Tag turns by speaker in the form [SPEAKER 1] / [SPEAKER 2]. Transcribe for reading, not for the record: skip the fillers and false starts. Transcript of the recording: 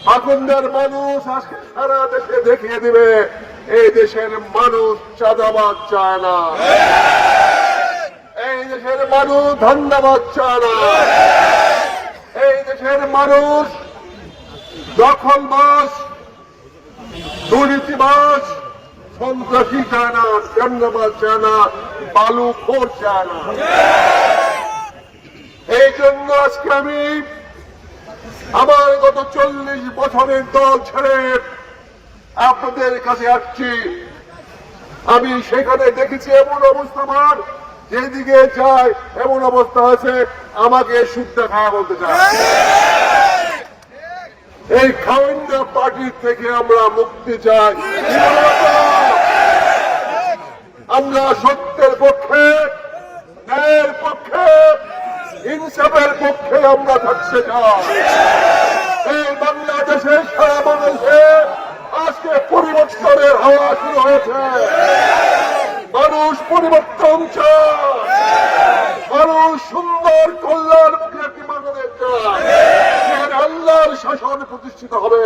[SPEAKER 1] মাকুন্দার মানুষ আজকে সারা দেশে দেখিয়ে দিবে এই দেশের মানুষ চাঁদাবাদ চায় না, এই দেশের মানুষ ধান্দাবাদ চায় না, এই দেশের মানুষ দখলবাজ দুর্নীতিবাজ সন্ত্রাসী চায় না, চাঁদাবাদ চায় না, বালুখোর চায় না। এই জন্য আজকে আমি আমার গত 40 বছরের দল ছেড়ে আপনাদের কাছে আসছি। আমি সেখানে দেখেছি এমন অবস্থা, আমার যেদিকে যায় এমন অবস্থা আছে, আমাকে শুদ্ধ খাওয়া বলতে চায়। এই খাওয়ান্ডা পার্টির থেকে আমরা মুক্তি চাই। আমরা সত্যের পক্ষে, ন্যায়ের পক্ষে, ইনসাফের পক্ষে আমরা থাকতে চাই। এই বাংলাদেশের সারা মানুষে আজকে পরিবর্তনের হাওয়া শুরু হয়েছে। মানুষ পরিবর্তন চায়, মানুষ সুন্দর কল্যাণমুখী একটি বাংলাদেশ চায়, যেখানে আল্লাহর শাসন প্রতিষ্ঠিত হবে।